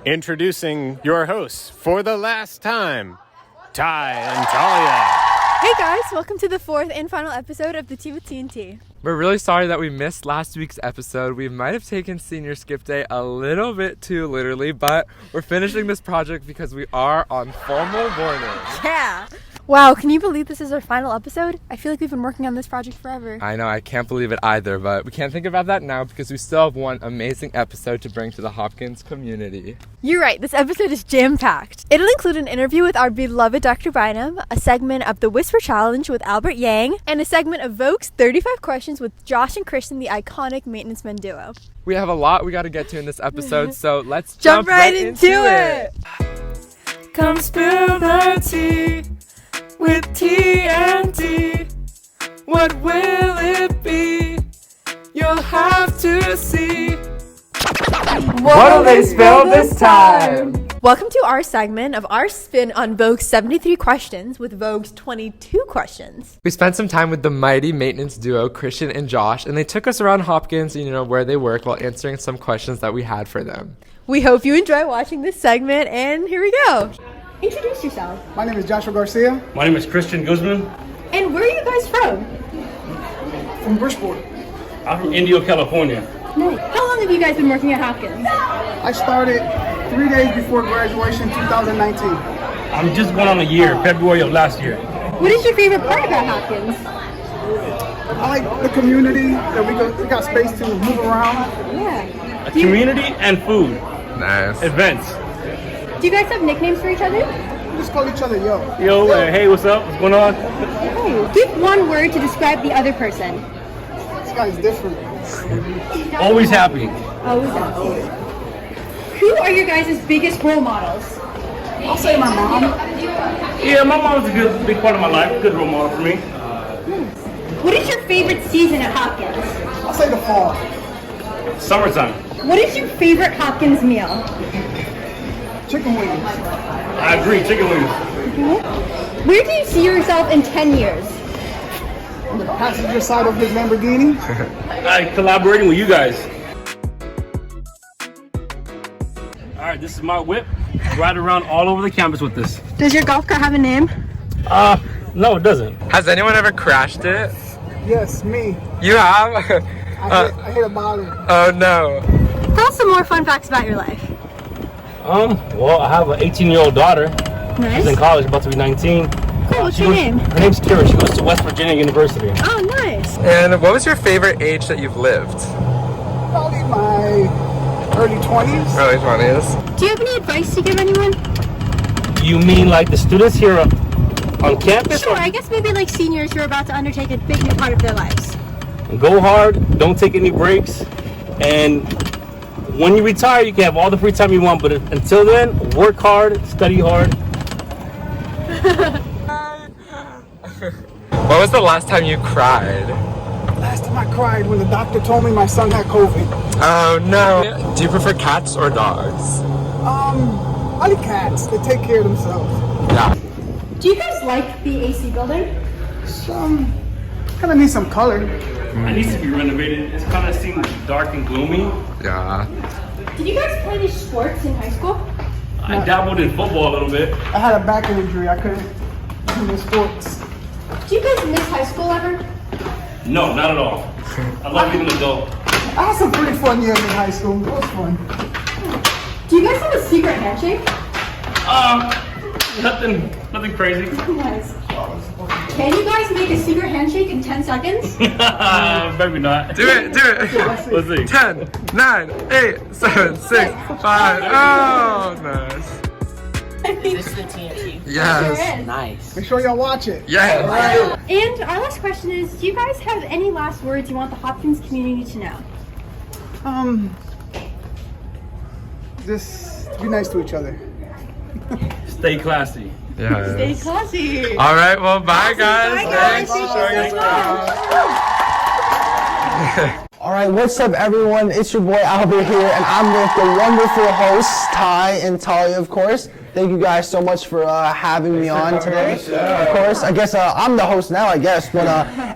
Introducing your hosts for the last time, Ty and Talia. Hey guys, welcome to the fourth and final episode of the Tea with TNT. We're really sorry that we missed last week's episode. We might have taken senior skip day a little bit too literally, but we're finishing this project because we are on formal morning. Yeah! Wow, can you believe this is our final episode? I feel like we've been working on this project forever. I know, I can't believe it either, but we can't think about that now because we still have one amazing episode to bring to the Hopkins community. You're right, this episode is jam-packed. It'll include an interview with our beloved Dr. Bynum, a segment of the Whisper Challenge with Albert Yang, and a segment of Vogue's 35 Questions with Josh and Kristen, the iconic maintenance men duo. We have a lot we got to get to in this episode, so let's jump right into it! Come spill the tea with TNT. What will it be? You'll have to see. What'll they spill this time? Welcome to our segment of our spin on Vogue's 73 questions with Vogue's 22 questions. We spent some time with the mighty maintenance duo, Christian and Josh, and they took us around Hopkins, where they work, while answering some questions that we had for them. We hope you enjoy watching this segment, and here we go. Introduce yourself. My name is Joshua Garcia. My name is Christian Guzman. And where are you guys from? From Bridgeport. I'm from Indio, California. Nice. How long have you guys been working at Hopkins? I started 3 days before graduation, 2019. I'm just going on a year, February of last year. What is your favorite part about Hopkins? I like the community, that we got space to move around. Yeah. A community and food. Nice. Events. Do you guys have nicknames for each other? We just call each other yo. Yo, hey, what's up? What's going on? Hey. Give one word to describe the other person. This guy's different. Always happy. Always happy. Who are your guys' biggest role models? I'll say my mom. Yeah, my mom's a big part of my life, good role model for me. What is your favorite season at Hopkins? I'll say the fall. Summertime. What is your favorite Hopkins meal? Chicken wings. I agree, chicken wings. Where do you see yourself in 10 years? On the passenger side of his Lamborghini. Collaborating with you guys. All right, this is my whip. Ride around all over the campus with this. Does your golf cart have a name? No, it doesn't. Has anyone ever crashed it? Yes, me. You have? I hit a bottle. Oh no. Tell us some more fun facts about your life. Well, I have an 18-year-old daughter. Nice. She's in college, about to be 19. Cool, what's your name? Her name's Kira. She goes to West Virginia University. Oh, nice. And what was your favorite age that you've lived? Probably my early 20s. Early 20s. Do you have any advice to give anyone? You mean like the students here on campus? Sure, I guess maybe like seniors who are about to undertake a big new part of their lives. Go hard, don't take any breaks, and when you retire, you can have all the free time you want, but until then, work hard, study hard. What was the last time you cried? Last time I cried when the doctor told me my son had COVID. Oh no. Do you prefer cats or dogs? I like cats. They take care of themselves. Yeah. Do you guys like the AC building? Kind of need some color. It needs to be renovated. It's kind of seems dark and gloomy. Yeah. Did you guys play any sports in high school? I dabbled in football a little bit. I had a back injury. I couldn't do the sports. Do you guys miss high school ever? No, not at all. I love being an adult. I had some pretty fun years in high school. It was fun. Do you guys have a secret handshake? Nothing crazy. Nice. Can you guys make a secret handshake in 10 seconds? Maybe not. Do it. Let's see. 10, 9, 8, 7, 6, 5. Oh, nice. Is this the TNT? Yes. Sure is. Nice. Make sure y'all watch it. Yes. And our last question is, do you guys have any last words you want the Hopkins community to know? Just be nice to each other. Stay classy. Yes. Stay classy. All right. Well, bye, guys. Bye, guys. Thanks for showing us around. All right, what's up, everyone? It's your boy Albert here, and I'm with the wonderful hosts, Ty and Talia, of course. Thank you guys so much for having me on today. Of course, I guess I'm the host now, I guess. But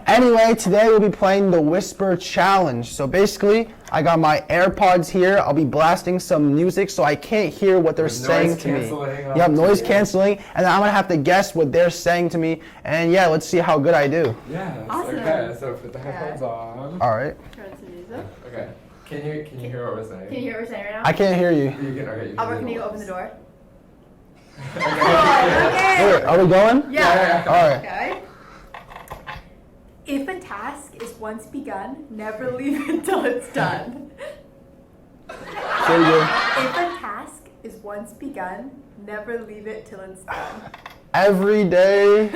anyway, today we'll be playing the Whisper Challenge. So basically, I got my AirPods here. I'll be blasting some music so I can't hear what they're saying to me. Yep, noise canceling. And then I'm going to have to guess what they're saying to me. And yeah, let's see how good I do. Yeah. Awesome. Okay, so put the headphones on. All right. Turn some music. Okay. Can you hear what we're saying? Can you hear what we're saying right now? I can't hear you. Albert, can you open the door? Okay. Wait, are we going? Yeah. All right. Okay. If a task is once begun, never leave it till it's done. Say it again. If a task is once begun, never leave it till it's done. Every day.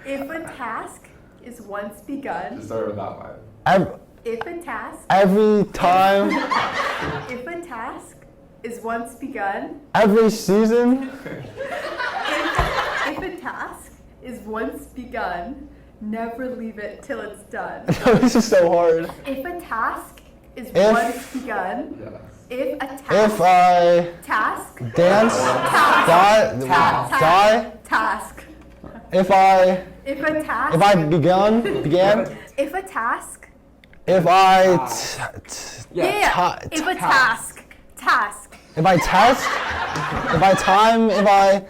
If a task is once begun, Just start with that line. if a task, Every time. if a task is once begun, Every season. if a task is once begun, never leave it till it's done. This is so hard. If a task is If- once begun, Yes. if a task, If I task, dance, die, task, if I if a task, began, if a task, if I yeah, if a task, if I test, if I time, if I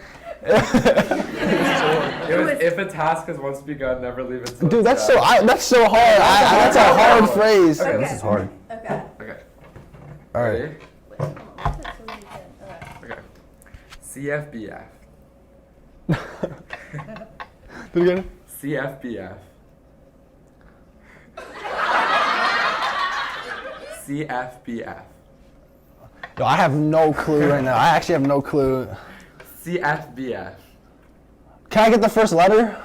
It was, if a task has once begun, never leave it till dude, it's that's so done. that's so hard. That's a hard phrase. Okay. This is hard. Okay. Okay. All right. Ready? Okay. CFBF. Do it again. CFBF. CFBF. Yo, I have no clue right now. I actually have no clue. CFBF. Can I get the first letter?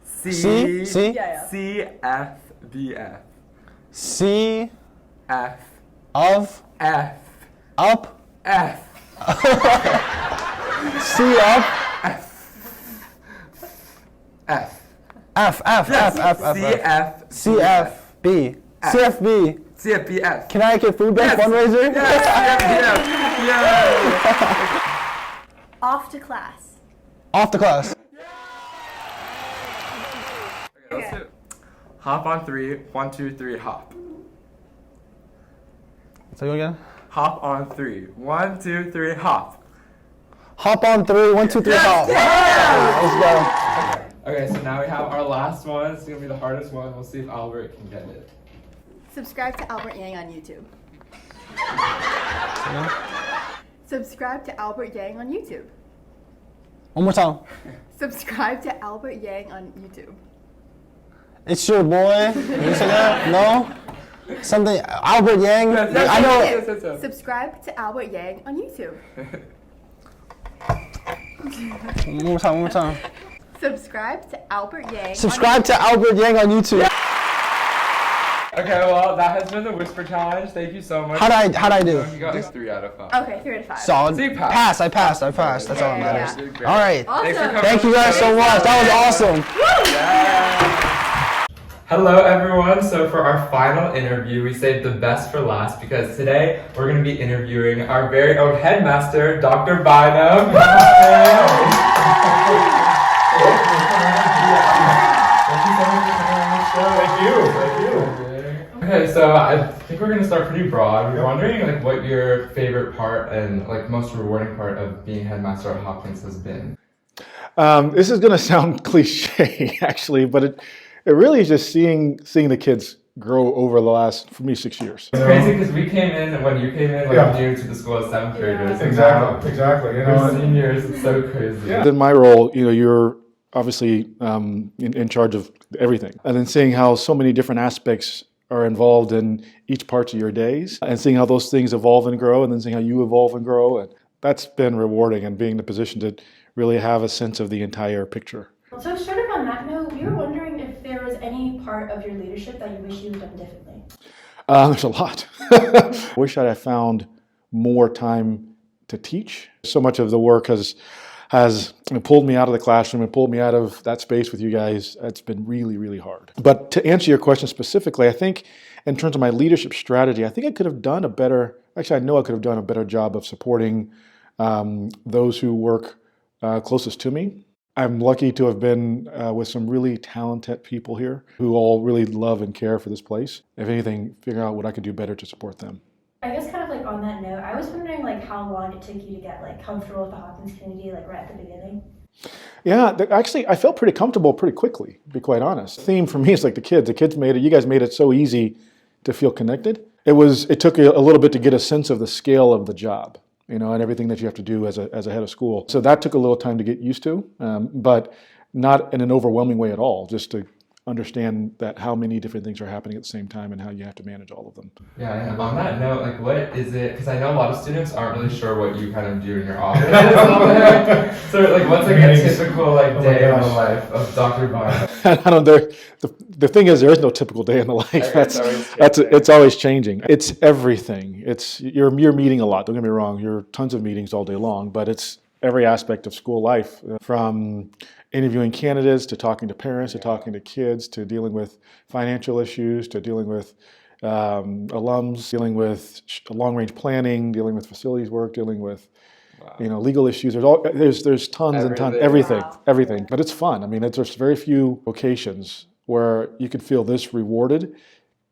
C. C. Yeah. CFBF. C. F. Of. F. Up. F. C. Up. F. F. F. F. F. F. CF. CFB. CFB. CFBF. Connecticut Food Bank fundraiser? Off to class. Off the class. Okay, let's do it. Hop on 3. 1, 2, 3, hop. Say it again. Hop on 3. 1, 2, 3, hop. Hop on 3. 1, 2, 3, hop. Let's go. Okay, so now we have our last one. It's gonna be the hardest one. We'll see if Albert can get it. Subscribe to Albert Yang on YouTube. Subscribe to Albert Yang on YouTube. One more time. Subscribe to Albert Yang on YouTube. It's your boy. Did you say that? No? Something. Albert Yang. I know. Yes. Subscribe to Albert Yang on YouTube. One more time. One more time. Subscribe to Albert Yang. Subscribe to Albert Yang on YouTube. Okay, well, that has been the Whisper Challenge. Thank you so much. How'd I do? You got like 3 out of 5. Okay, 3 out of 5. Solid. So you passed. I passed. That's all that matters. You did great. All right. Thanks for Awesome. coming. Thank you guys so much. That was awesome. Hello everyone, so for our final interview, we saved the best for last because today we're going to be interviewing our very own headmaster, Dr. Bynum. Thank you. Okay, so I think we're going to start pretty broad. We're wondering like what your favorite part and like most rewarding part of being headmaster at Hopkins has been. This is going to sound cliche, actually, but it really is just seeing the kids grow over the last, for me, 6 years. It's crazy because we came in when you came in like new to the school as 7th graders. and now Exactly. we're seniors. It's so crazy. In my role, you're obviously in charge of everything, and then seeing how so many different aspects are involved in each part of your days, and seeing how those things evolve and grow, and then seeing how you evolve and grow, and that's been rewarding, and being in the position to really have a sense of the entire picture. So sort of on that note, we were wondering if there was any part of your leadership that you wish you had done differently. There's a lot. I wish I had found more time to teach. So much of the work has pulled me out of the classroom and pulled me out of that space with you guys. It's been really, really hard. But to answer your question specifically, I think in terms of my leadership strategy, I think I could have done a better, actually I know I could have done a better job of supporting those who work closest to me. I'm lucky to have been with some really talented people here who all really love and care for this place. If anything, figure out what I could do better to support them. I guess kind of like on that note, I was wondering like how long it took you to get like comfortable with the Hopkins community, like right at the beginning. Yeah, actually, I felt pretty comfortable pretty quickly, to be quite honest. The theme for me is like the kids. The kids made it. You guys made it so easy to feel connected. It took a little bit to get a sense of the scale of the job, and everything that you have to do as a head of school. So that took a little time to get used to, but not in an overwhelming way at all. Just to understand that how many different things are happening at the same time and how you have to manage all of them. Yeah, and on that note, like what is it, because I know a lot of students aren't really sure what you kind of do in your office. So like what's like a typical like day in the life of Dr. Bynum? I don't know, the thing is there is no typical day in the life. It's always changing. It's everything. You're meeting a lot, don't get me wrong, you're tons of meetings all day long, but it's every aspect of school life, from interviewing candidates to talking to parents to talking to kids to dealing with financial issues to dealing with alums, dealing with long-range planning, dealing with facilities work, dealing with legal issues. There's tons and tons, everything. But it's fun. I mean, there's very few occasions where you could feel this rewarded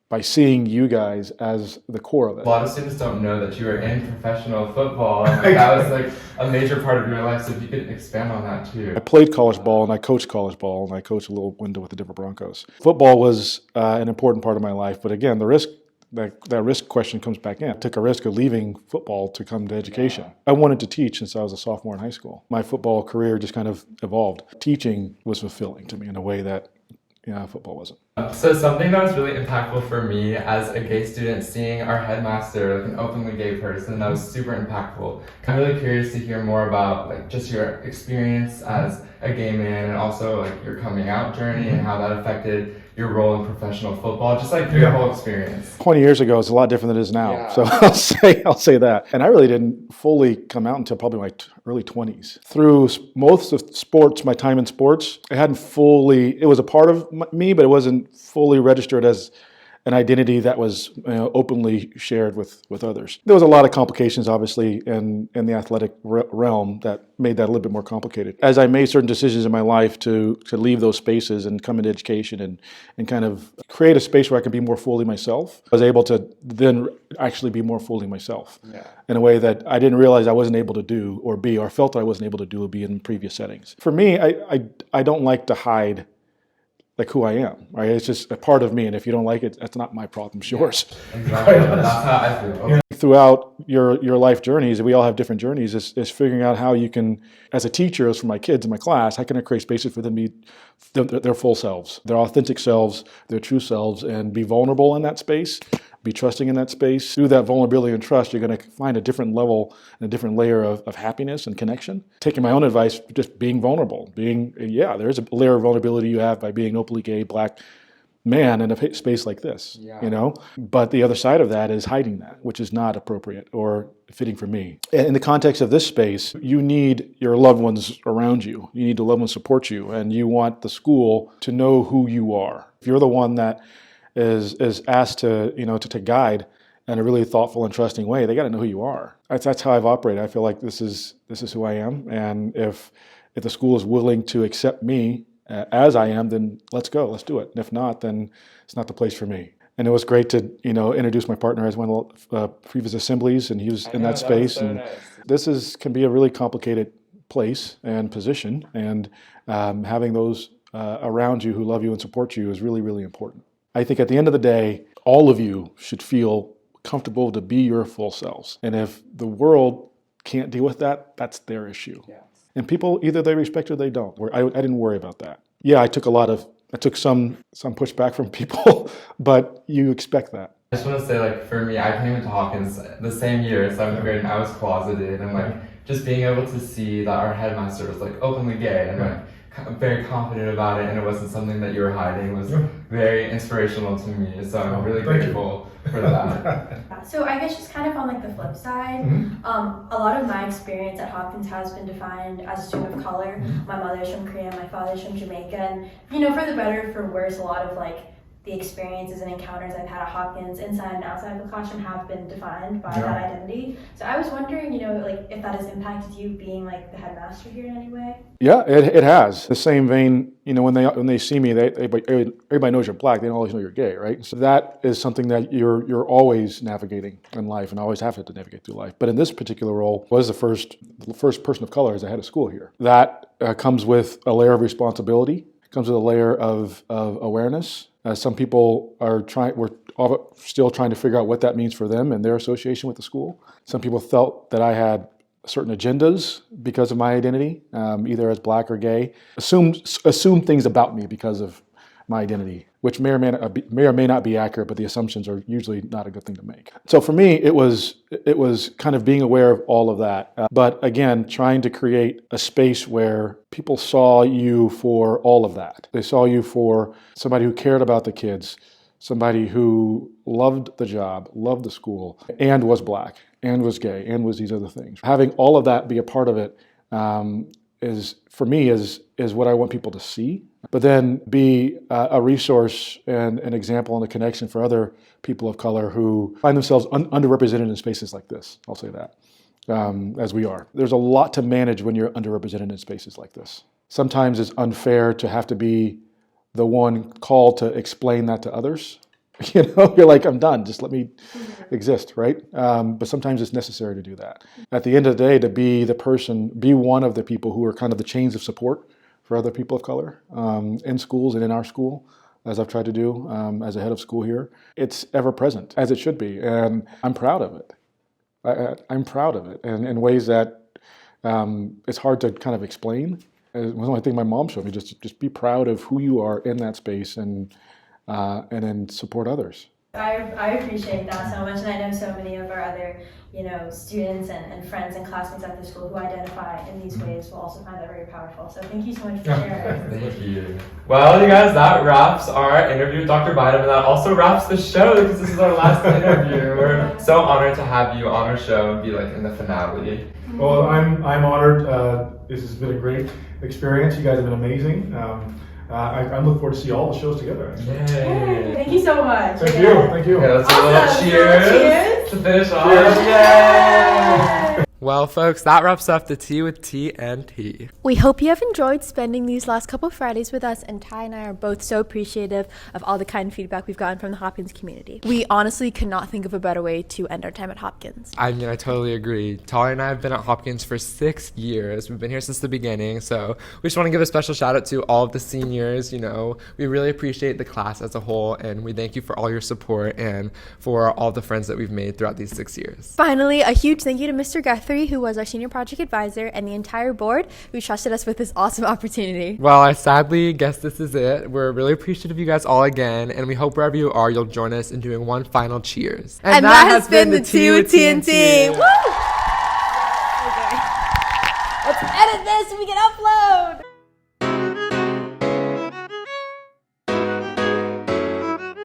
by seeing you guys as the core of it. A lot of students don't know that you were in professional football, and like, that was like a major part of your life, so if you could expand on that too. I played college ball, and I coached college ball, and I coached a little window with the Denver Broncos. Football was an important part of my life, but again, the risk, that risk question comes back in. I took a risk of leaving football to come to education. I wanted to teach since I was a sophomore in high school. My football career just kind of evolved. Teaching was fulfilling to me in a way that football wasn't. So something that was really impactful for me as a gay student, seeing our headmaster, like an openly gay person, that was super impactful. I'm really curious to hear more about like just your experience as a gay man and also like your coming out journey and how that affected your role in professional football, just like your whole experience. 20 years ago, it's a lot different than it is now. Yeah. So I'll say that. And I really didn't fully come out until probably my early 20s. Through most of sports, my time in sports, it was a part of me, but it wasn't fully registered as an identity that was openly shared with others. There was a lot of complications, obviously, in the athletic realm that made that a little bit more complicated. As I made certain decisions in my life to leave those spaces and come into education and kind of create a space where I could be more fully myself, I was able to then actually be more fully myself in a way that I didn't realize I wasn't able to do or felt I wasn't able to do or be in previous settings. For me, I don't like to hide like who I am, right? It's just a part of me, and if you don't like it, that's not my problem, it's yours. Exactly. That's how I feel. Okay. Throughout your life journeys, we all have different journeys, is figuring out how you can, as a teacher, as for my kids in my class, how can I create spaces for them to be their full selves, their authentic selves, their true selves, and be vulnerable in that space, be trusting in that space. Through that vulnerability and trust, you're going to find a different level and a different layer of happiness and connection. Taking my own advice, just being vulnerable, there's a layer of vulnerability you have by being openly gay, black man in a space like this, But the other side of that is hiding that, which is not appropriate or fitting for me. In the context of this space, you need your loved ones around you. You need the loved ones support you, and you want the school to know who you are. If you're the one that is asked to guide in a really thoughtful and trusting way, they got to know who you are. That's how I've operated. I feel like this is who I am, and if the school is willing to accept me as I am, then let's go, let's do it. And if not, then it's not the place for me. And it was great to introduce my partner as one of the previous assemblies, and he was in that space. So and nice. This can be a really complicated place and position, and having those around you who love you and support you is really, really important. I think at the end of the day, all of you should feel comfortable to be your full selves. And if the world can't deal with that, that's their issue. Yeah. And people, either they respect or they don't. I didn't worry about that. Yeah, I took some pushback from people, but you expect that. I just want to say, like, for me, I came into Hopkins the same year, 7th grade, and I was closeted, and like just being able to see that our headmaster was like openly gay and like very confident about it, and it wasn't something that you were hiding, was very inspirational to me. So I'm really grateful for that. So I guess just kind of on like the flip side, a lot of my experience at Hopkins has been defined as a student of color. My mother's from Korea, my father's from Jamaica, and for the better or for worse, a lot of like the experiences and encounters I've had at Hopkins inside and outside of the classroom have been defined by that identity. So I was wondering, like if that has impacted you being like the headmaster here in any way? Yeah, it has. The same vein, when they see me, everybody knows you're black. They don't always know you're gay, right? So that is something that you're always navigating in life and always have to navigate through life. But in this particular role, was the first person of color as a head of school here. That comes with a layer of responsibility. Comes with a layer of awareness. Some people we're still trying to figure out what that means for them and their association with the school. Some people felt that I had certain agendas because of my identity, either as black or gay. Assume things about me because of my identity, which may or may not be accurate, but the assumptions are usually not a good thing to make. So for me, it was kind of being aware of all of that, but again, trying to create a space where people saw you for all of that. They saw you for somebody who cared about the kids, somebody who loved the job, loved the school, and was black, and was gay, and was these other things. Having all of that be a part of it is what I want people to see, but then be a resource and an example and a connection for other people of color who find themselves underrepresented in spaces like this. I'll say that, as we are. There's a lot to manage when you're underrepresented in spaces like this. Sometimes it's unfair to have to be the one called to explain that to others. You're like, I'm done, just let me exist, right? But sometimes it's necessary to do that. At the end of the day, to be one of the people who are kind of the chains of support for other people of color in schools and in our school, as I've tried to do as a head of school here. It's ever present, as it should be, and I'm proud of it. I'm proud of it in ways that it's hard to kind of explain. It was the only thing my mom showed me, just be proud of who you are in that space and then support others. I appreciate that so much, and I know so many of our other, students and friends and classmates at the school who identify in these ways will also find that very powerful. So thank you so much for sharing. Thank you. Well, you guys, that wraps our interview with Dr. Bynum, and that also wraps the show because this is our last interview. We're so honored to have you on our show and be like in the finale. Well, I'm honored. This has been a great experience. You guys have been amazing. I look forward to see all the shows together. Yay. Thank you so much. Thank you. Okay, let's do a little cheers to finish off. Yay! Well, folks, that wraps up the Tea with TNT. We hope you have enjoyed spending these last couple of Fridays with us, and Ty and I are both so appreciative of all the kind feedback we've gotten from the Hopkins community. We honestly could not think of a better way to end our time at Hopkins. I mean, I totally agree. Talia and I have been at Hopkins for 6 years. We've been here since the beginning, so we just want to give a special shout out to all of the seniors. We really appreciate the class as a whole, and we thank you for all your support and for all the friends that we've made throughout these 6 years. Finally, a huge thank you to Mr. Guthrie, who was our senior project advisor, and the entire board who trusted us with this awesome opportunity. Well, I sadly guess this is it. We're really appreciative of you guys all again, and we hope wherever you are, you'll join us in doing one final cheers. And that has been the Tea with TNT. Woo! Okay. Let's edit this so we can upload.